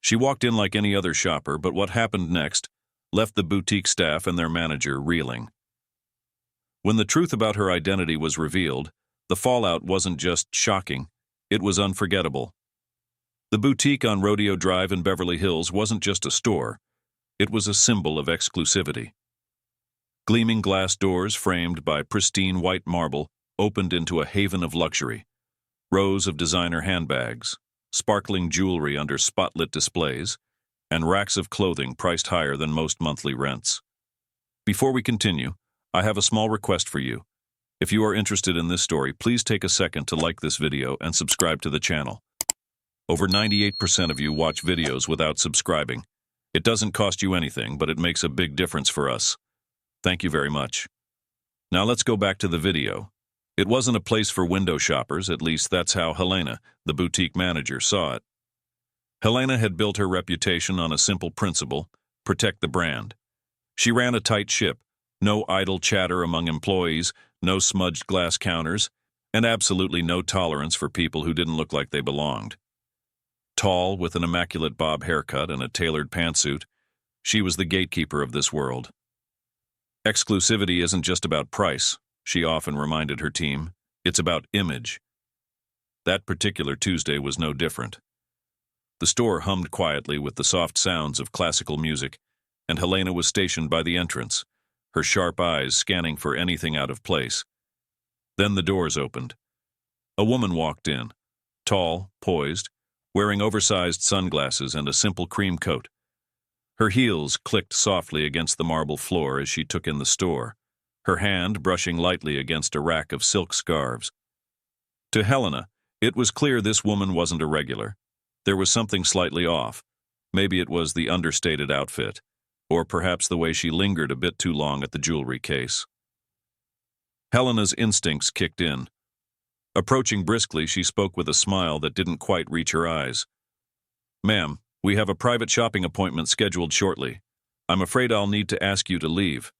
She walked in like any other shopper, but what happened next left the boutique staff and their manager reeling. When the truth about her identity was revealed, the fallout wasn't just shocking, it was unforgettable. The boutique on Rodeo Drive in Beverly Hills wasn't just a store, it was a symbol of exclusivity. Gleaming glass doors framed by pristine white marble opened into a haven of luxury. Rows of designer handbags, sparkling jewelry under spotlit displays, and racks of clothing priced higher than most monthly rents. Before we continue, I have a small request for you. If you are interested in this story, please take a second to like this video and subscribe to the channel. Over 98% of you watch videos without subscribing. It doesn't cost you anything, but it makes a big difference for us. Thank you very much. Now let's go back to the video. It wasn't a place for window shoppers, at least that's how Helena, the boutique manager, saw it. Helena had built her reputation on a simple principle: protect the brand. She ran a tight ship, no idle chatter among employees, no smudged glass counters, and absolutely no tolerance for people who didn't look like they belonged. Tall, with an immaculate bob haircut and a tailored pantsuit, she was the gatekeeper of this world. Exclusivity isn't just about price, she often reminded her team. It's about image. That particular Tuesday was no different. The store hummed quietly with the soft sounds of classical music, and Helena was stationed by the entrance, her sharp eyes scanning for anything out of place. Then the doors opened. A woman walked in, tall, poised, wearing oversized sunglasses and a simple cream coat. Her heels clicked softly against the marble floor as she took in the store, her hand brushing lightly against a rack of silk scarves. To Helena, it was clear this woman wasn't a regular. There was something slightly off. Maybe it was the understated outfit, or perhaps the way she lingered a bit too long at the jewelry case. Helena's instincts kicked in. Approaching briskly, she spoke with a smile that didn't quite reach her eyes. "Ma'am, we have a private shopping appointment scheduled shortly. I'm afraid I'll need to ask you to leave."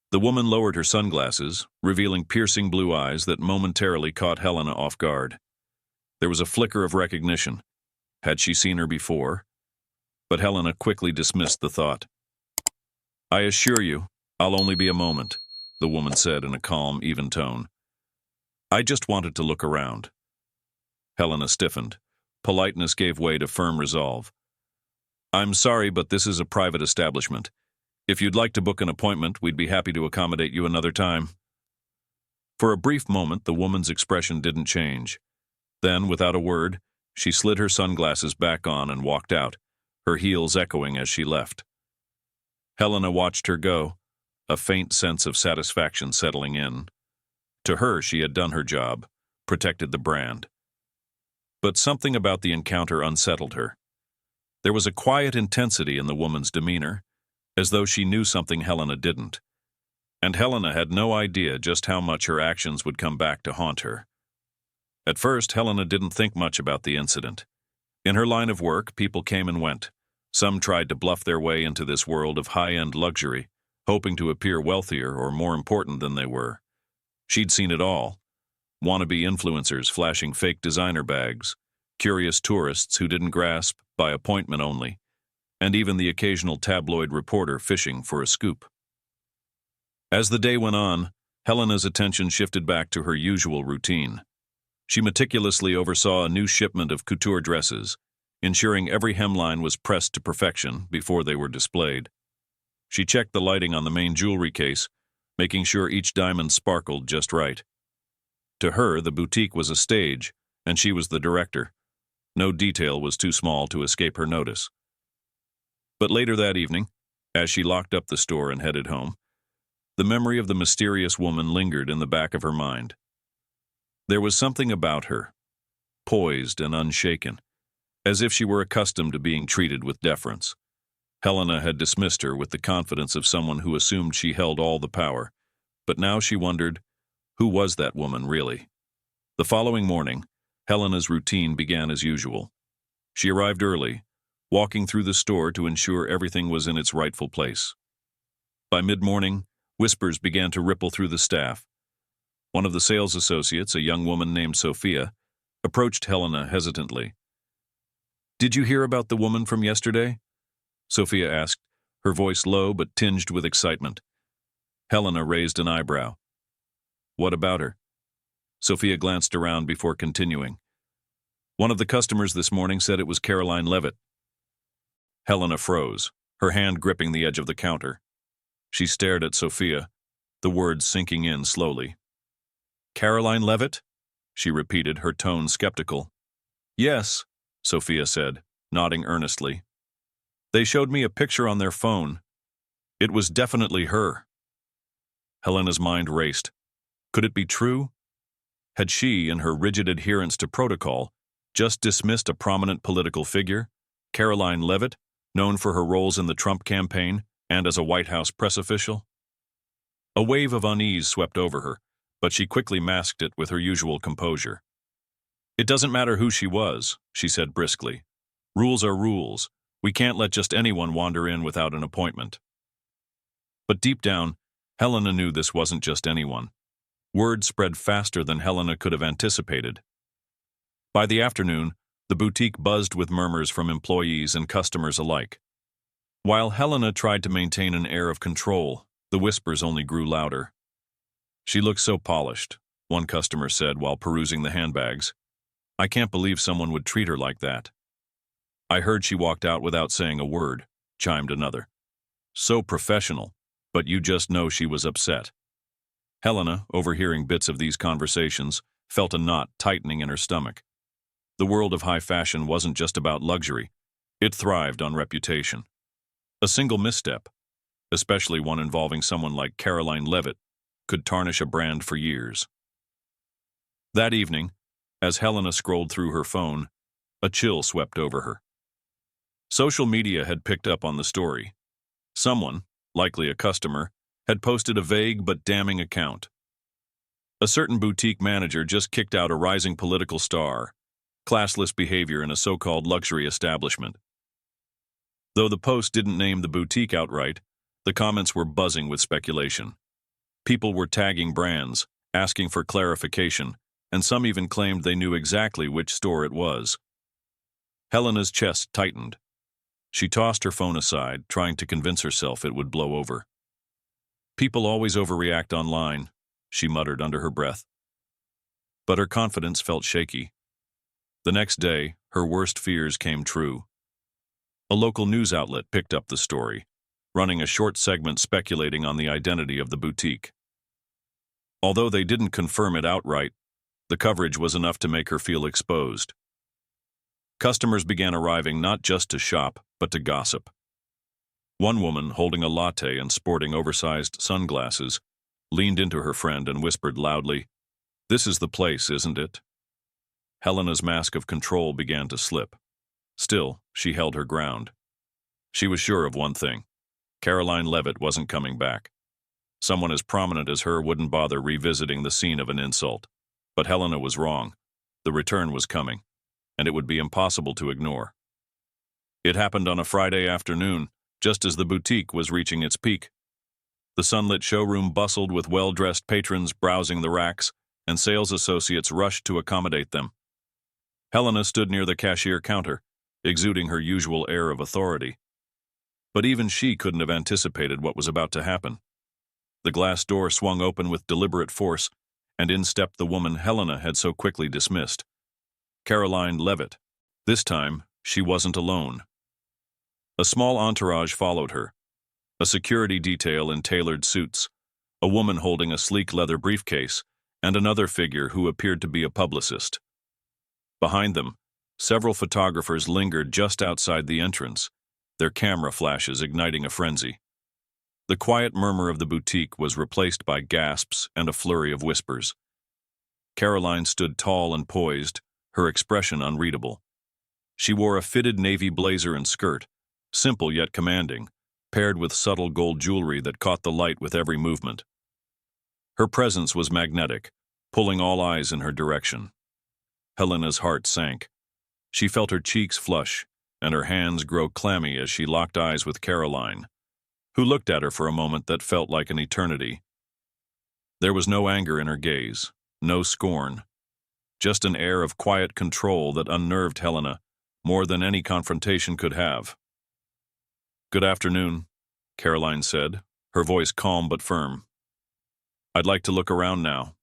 The woman lowered her sunglasses, revealing piercing blue eyes that momentarily caught Helena off guard. There was a flicker of recognition. Had she seen her before? But Helena quickly dismissed the thought. "I assure you, I'll only be a moment," the woman said in a calm, even tone. "I just wanted to look around." Helena stiffened. Politeness gave way to firm resolve. "I'm sorry, but this is a private establishment. If you'd like to book an appointment, we'd be happy to accommodate you another time." For a brief moment, the woman's expression didn't change. Then, without a word, she slid her sunglasses back on and walked out, her heels echoing as she left. Helena watched her go, a faint sense of satisfaction settling in. To her, she had done her job, protected the brand. But something about the encounter unsettled her. There was a quiet intensity in the woman's demeanor, as though she knew something Helena didn't. And Helena had no idea just how much her actions would come back to haunt her. At first, Helena didn't think much about the incident. In her line of work, people came and went. Some tried to bluff their way into this world of high-end luxury, hoping to appear wealthier or more important than they were. She'd seen it all. Wannabe influencers flashing fake designer bags, curious tourists who didn't grasp by appointment only, and even the occasional tabloid reporter fishing for a scoop. As the day went on, Helena's attention shifted back to her usual routine. She meticulously oversaw a new shipment of couture dresses, ensuring every hemline was pressed to perfection before they were displayed. She checked the lighting on the main jewelry case, making sure each diamond sparkled just right. To her, the boutique was a stage, and she was the director. No detail was too small to escape her notice. But later that evening, as she locked up the store and headed home, the memory of the mysterious woman lingered in the back of her mind. There was something about her, poised and unshaken, as if she were accustomed to being treated with deference. Helena had dismissed her with the confidence of someone who assumed she held all the power, but now she wondered, who was that woman really? The following morning, Helena's routine began as usual. She arrived early, walking through the store to ensure everything was in its rightful place. By mid-morning, whispers began to ripple through the staff. One of the sales associates, a young woman named Sophia, approached Helena hesitantly. Did you hear about the woman from yesterday? Sophia asked, her voice low but tinged with excitement. Helena raised an eyebrow. What about her? Sophia glanced around before continuing. One of the customers this morning said it was Karoline Leavitt. Helena froze, her hand gripping the edge of the counter. She stared at Sophia, the words sinking in slowly. Karoline Leavitt? She repeated, her tone skeptical. Yes, Sophia said, nodding earnestly. They showed me a picture on their phone. It was definitely her. Helena's mind raced. Could it be true? Had she, in her rigid adherence to protocol, just dismissed a prominent political figure, Karoline Leavitt, known for her roles in the Trump campaign and as a White House press official? A wave of unease swept over her, but she quickly masked it with her usual composure. It doesn't matter who she was, she said briskly. Rules are rules. We can't let just anyone wander in without an appointment. But deep down, Helena knew this wasn't just anyone. Word spread faster than Helena could have anticipated. By the afternoon, the boutique buzzed with murmurs from employees and customers alike. While Helena tried to maintain an air of control, the whispers only grew louder. She looked so polished, one customer said while perusing the handbags. I can't believe someone would treat her like that. I heard she walked out without saying a word, chimed another. So professional, but you just know she was upset. Helena, overhearing bits of these conversations, felt a knot tightening in her stomach. The world of high fashion wasn't just about luxury. It thrived on reputation. A single misstep, especially one involving someone like Karoline Leavitt, could tarnish a brand for years. That evening, as Helena scrolled through her phone, a chill swept over her. Social media had picked up on the story. Someone, likely a customer, had posted a vague but damning account. A certain boutique manager just kicked out a rising political star, classless behavior in a so-called luxury establishment. Though the post didn't name the boutique outright, the comments were buzzing with speculation. People were tagging brands, asking for clarification, and some even claimed they knew exactly which store it was. Helena's chest tightened. She tossed her phone aside, trying to convince herself it would blow over. People always overreact online, she muttered under her breath. But her confidence felt shaky. The next day, her worst fears came true. A local news outlet picked up the story, running a short segment speculating on the identity of the boutique. Although they didn't confirm it outright, the coverage was enough to make her feel exposed. Customers began arriving not just to shop, but to gossip. One woman, holding a latte and sporting oversized sunglasses, leaned into her friend and whispered loudly, "This is the place, isn't it?" Helena's mask of control began to slip. Still, she held her ground. She was sure of one thing. Karoline Leavitt wasn't coming back. Someone as prominent as her wouldn't bother revisiting the scene of an insult. But Helena was wrong. The return was coming, and it would be impossible to ignore. It happened on a Friday afternoon, just as the boutique was reaching its peak. The sunlit showroom bustled with well-dressed patrons browsing the racks, and sales associates rushed to accommodate them. Helena stood near the cashier counter, exuding her usual air of authority. But even she couldn't have anticipated what was about to happen. The glass door swung open with deliberate force, and in stepped the woman Helena had so quickly dismissed. Karoline Leavitt. This time, she wasn't alone. A small entourage followed her. A security detail in tailored suits, a woman holding a sleek leather briefcase, and another figure who appeared to be a publicist. Behind them, several photographers lingered just outside the entrance, their camera flashes igniting a frenzy. The quiet murmur of the boutique was replaced by gasps and a flurry of whispers. Karoline stood tall and poised, her expression unreadable. She wore a fitted navy blazer and skirt, simple yet commanding, paired with subtle gold jewelry that caught the light with every movement. Her presence was magnetic, pulling all eyes in her direction. Helena's heart sank. She felt her cheeks flush, and her hands grow clammy as she locked eyes with Karoline, who looked at her for a moment that felt like an eternity. There was no anger in her gaze, no scorn, just an air of quiet control that unnerved Helena more than any confrontation could have. "Good afternoon," Karoline said, her voice calm but firm. "I'd like to look around now.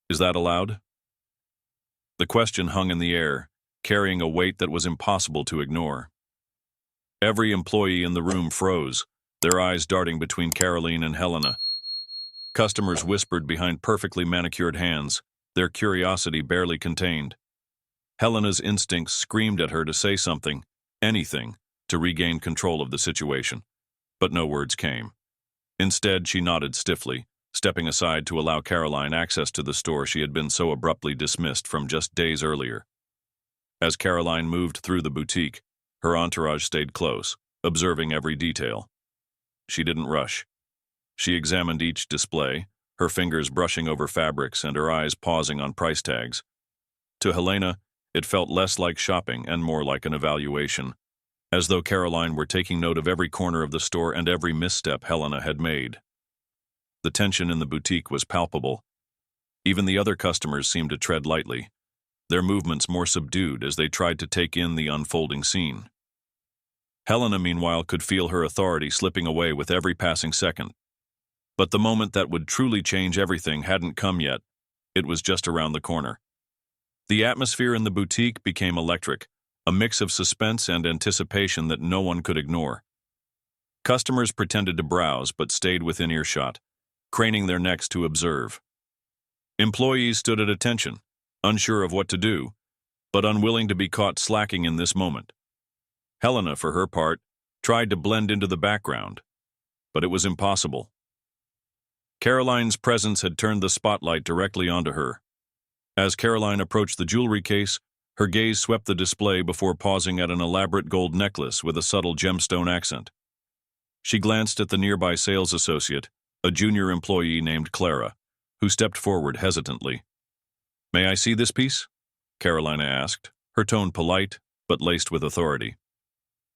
Is that allowed?" The question hung in the air, carrying a weight that was impossible to ignore. Every employee in the room froze, their eyes darting between Karoline and Helena. Customers whispered behind perfectly manicured hands, their curiosity barely contained. Helena's instincts screamed at her to say something, anything, to regain control of the situation. But no words came. Instead, she nodded stiffly, stepping aside to allow Karoline access to the store she had been so abruptly dismissed from just days earlier. As Karoline moved through the boutique, her entourage stayed close, observing every detail. She didn't rush. She examined each display, her fingers brushing over fabrics and her eyes pausing on price tags. To Helena, it felt less like shopping and more like an evaluation, as though Karoline were taking note of every corner of the store and every misstep Helena had made. The tension in the boutique was palpable. Even the other customers seemed to tread lightly, their movements more subdued as they tried to take in the unfolding scene. Helena, meanwhile, could feel her authority slipping away with every passing second. But the moment that would truly change everything hadn't come yet. It was just around the corner. The atmosphere in the boutique became electric, a mix of suspense and anticipation that no one could ignore. Customers pretended to browse but stayed within earshot, craning their necks to observe. Employees stood at attention, unsure of what to do, but unwilling to be caught slacking in this moment. Helena, for her part, tried to blend into the background, but it was impossible. Karoline's presence had turned the spotlight directly onto her. As Karoline approached the jewelry case, her gaze swept the display before pausing at an elaborate gold necklace with a subtle gemstone accent. She glanced at the nearby sales associate, a junior employee named Clara, who stepped forward hesitantly. "May I see this piece?" Karoline asked, her tone polite but laced with authority.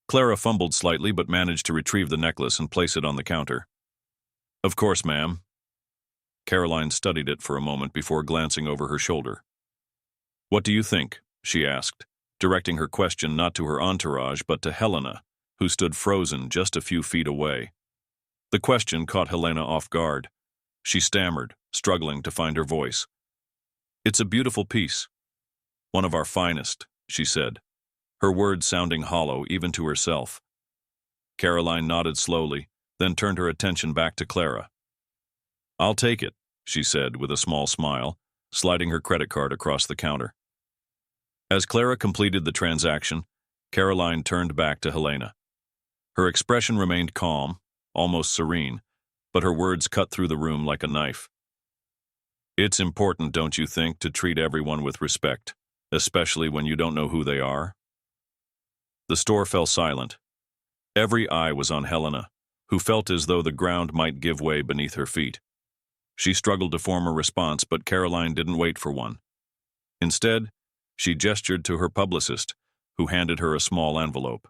Clara fumbled slightly but managed to retrieve the necklace and place it on the counter. "Of course, ma'am." Karoline studied it for a moment before glancing over her shoulder. "What do you think?" she asked, directing her question not to her entourage but to Helena, who stood frozen just a few feet away. The question caught Helena off guard. She stammered, struggling to find her voice. "It's a beautiful piece. One of our finest," she said, her words sounding hollow even to herself. Karoline nodded slowly, then turned her attention back to Clara. "I'll take it," she said with a small smile, sliding her credit card across the counter. As Clara completed the transaction, Karoline turned back to Helena. Her expression remained calm, almost serene, but her words cut through the room like a knife. "It's important, don't you think, to treat everyone with respect, especially when you don't know who they are?" The store fell silent. Every eye was on Helena, who felt as though the ground might give way beneath her feet. She struggled to form a response, but Karoline didn't wait for one. Instead, she gestured to her publicist, who handed her a small envelope.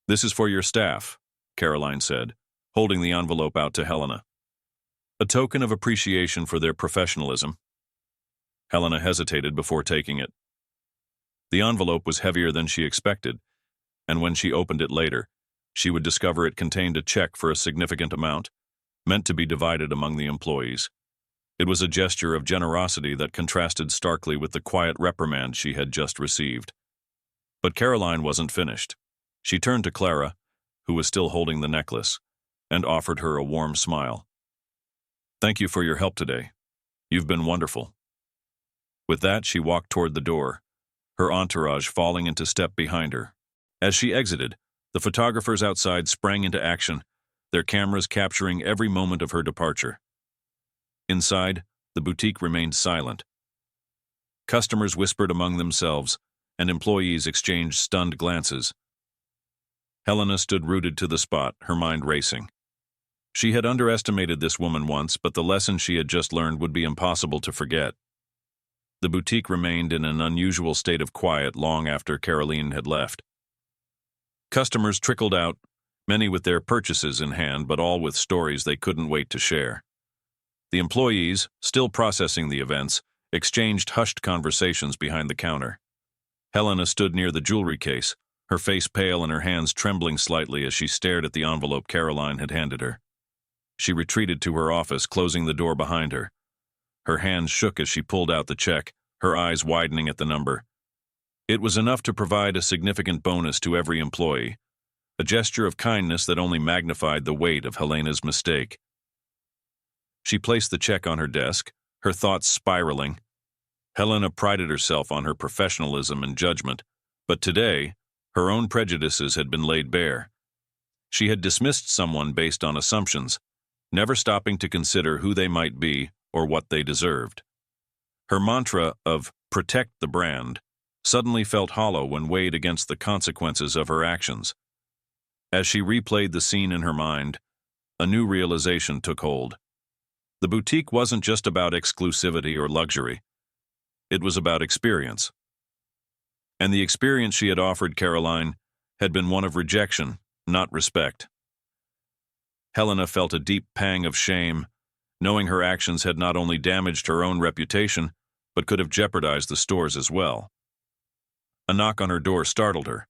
"This is for your staff," Karoline said, holding the envelope out to Helena. "A token of appreciation for their professionalism." Helena hesitated before taking it. The envelope was heavier than she expected, and when she opened it later, she would discover it contained a check for a significant amount, meant to be divided among the employees. It was a gesture of generosity that contrasted starkly with the quiet reprimand she had just received. But Karoline wasn't finished. She turned to Clara, who was still holding the necklace, and offered her a warm smile. "Thank you for your help today. You've been wonderful." With that, she walked toward the door, her entourage falling into step behind her. As she exited, the photographers outside sprang into action, their cameras capturing every moment of her departure. Inside, the boutique remained silent. Customers whispered among themselves, and employees exchanged stunned glances. Helena stood rooted to the spot, her mind racing. She had underestimated this woman once, but the lesson she had just learned would be impossible to forget. The boutique remained in an unusual state of quiet long after Karoline had left. Customers trickled out, many with their purchases in hand, but all with stories they couldn't wait to share. The employees, still processing the events, exchanged hushed conversations behind the counter. Helena stood near the jewelry case, her face pale and her hands trembling slightly as she stared at the envelope Karoline had handed her. She retreated to her office, closing the door behind her. Her hands shook as she pulled out the check, her eyes widening at the number. It was enough to provide a significant bonus to every employee, a gesture of kindness that only magnified the weight of Helena's mistake. She placed the check on her desk, her thoughts spiraling. Helena prided herself on her professionalism and judgment, but today, her own prejudices had been laid bare. She had dismissed someone based on assumptions, never stopping to consider who they might be or what they deserved. Her mantra of "protect the brand" suddenly felt hollow when weighed against the consequences of her actions. As she replayed the scene in her mind, a new realization took hold. The boutique wasn't just about exclusivity or luxury. It was about experience. And the experience she had offered Karoline had been one of rejection, not respect. Helena felt a deep pang of shame, knowing her actions had not only damaged her own reputation, but could have jeopardized the store's as well. A knock on her door startled her.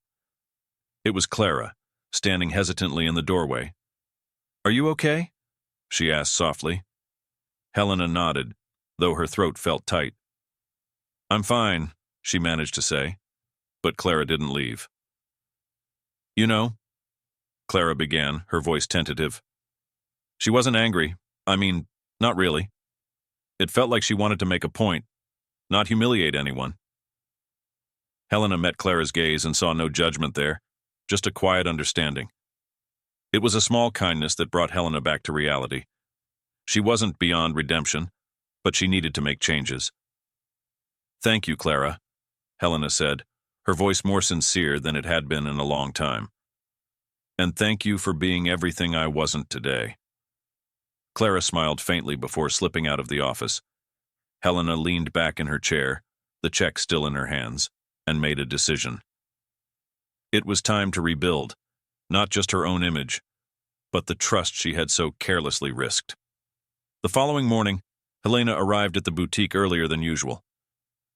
It was Clara, standing hesitantly in the doorway. "Are you okay?" she asked softly. Helena nodded, though her throat felt tight. "I'm fine," she managed to say, but Clara didn't leave. "You know," Clara began, her voice tentative. She wasn't angry. I mean, not really. It felt like she wanted to make a point, not humiliate anyone. Helena met Clara's gaze and saw no judgment there, just a quiet understanding. It was a small kindness that brought Helena back to reality. She wasn't beyond redemption, but she needed to make changes. "Thank you, Clara," Helena said, her voice more sincere than it had been in a long time. "And thank you for being everything I wasn't today." Clara smiled faintly before slipping out of the office. Helena leaned back in her chair, the check still in her hands, and made a decision. It was time to rebuild, not just her own image, but the trust she had so carelessly risked. The following morning, Helena arrived at the boutique earlier than usual.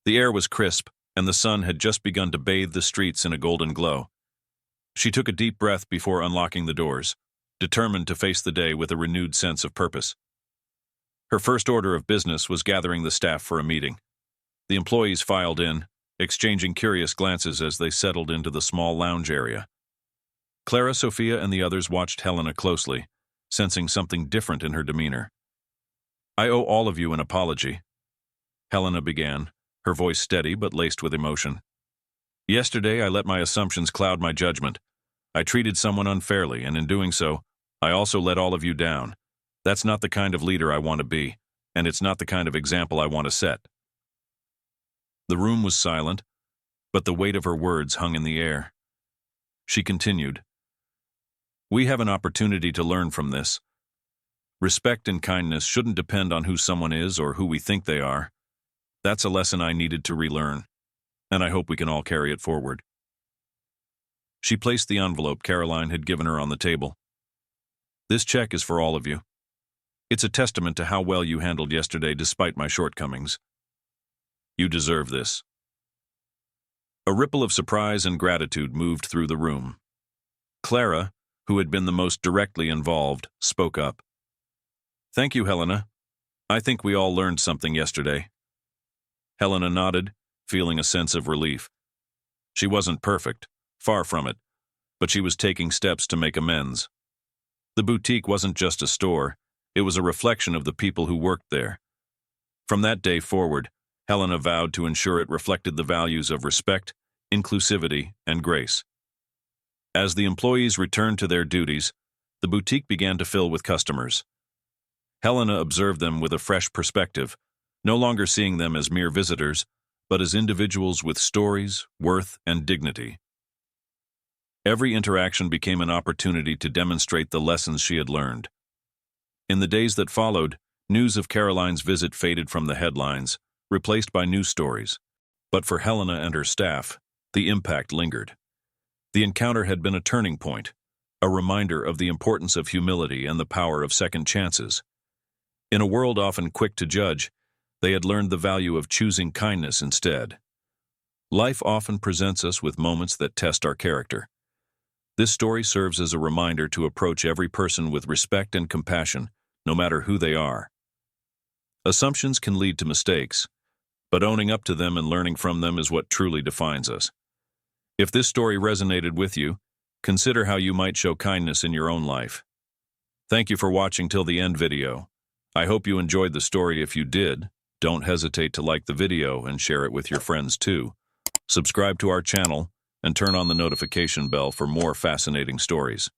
The air was crisp, and the sun had just begun to bathe the streets in a golden glow. She took a deep breath before unlocking the doors, determined to face the day with a renewed sense of purpose. Her first order of business was gathering the staff for a meeting. The employees filed in, exchanging curious glances as they settled into the small lounge area. Clara, Sophia, and the others watched Helena closely, sensing something different in her demeanor. "I owe all of you an apology," Helena began, her voice steady but laced with emotion. "Yesterday, I let my assumptions cloud my judgment. I treated someone unfairly, and in doing so, I also let all of you down. That's not the kind of leader I want to be, and it's not the kind of example I want to set." The room was silent, but the weight of her words hung in the air. She continued, "We have an opportunity to learn from this. Respect and kindness shouldn't depend on who someone is or who we think they are. That's a lesson I needed to relearn, and I hope we can all carry it forward." She placed the envelope Karoline had given her on the table. "This check is for all of you. It's a testament to how well you handled yesterday despite my shortcomings. You deserve this." A ripple of surprise and gratitude moved through the room. Clara, who had been the most directly involved, spoke up. "Thank you, Helena. I think we all learned something yesterday." Helena nodded, feeling a sense of relief. She wasn't perfect, far from it, but she was taking steps to make amends. The boutique wasn't just a store, it was a reflection of the people who worked there. From that day forward, Helena vowed to ensure it reflected the values of respect, inclusivity, and grace. As the employees returned to their duties, the boutique began to fill with customers. Helena observed them with a fresh perspective, no longer seeing them as mere visitors, but as individuals with stories, worth, and dignity. Every interaction became an opportunity to demonstrate the lessons she had learned. In the days that followed, news of Karoline's visit faded from the headlines, replaced by news stories. But for Helena and her staff, the impact lingered. The encounter had been a turning point, a reminder of the importance of humility and the power of second chances. In a world often quick to judge, they had learned the value of choosing kindness instead. Life often presents us with moments that test our character. This story serves as a reminder to approach every person with respect and compassion, no matter who they are. Assumptions can lead to mistakes, but owning up to them and learning from them is what truly defines us. If this story resonated with you, consider how you might show kindness in your own life. Thank you for watching till the end video. I hope you enjoyed the story. If you did, don't hesitate to like the video and share it with your friends too. Subscribe to our channel and turn on the notification bell for more fascinating stories.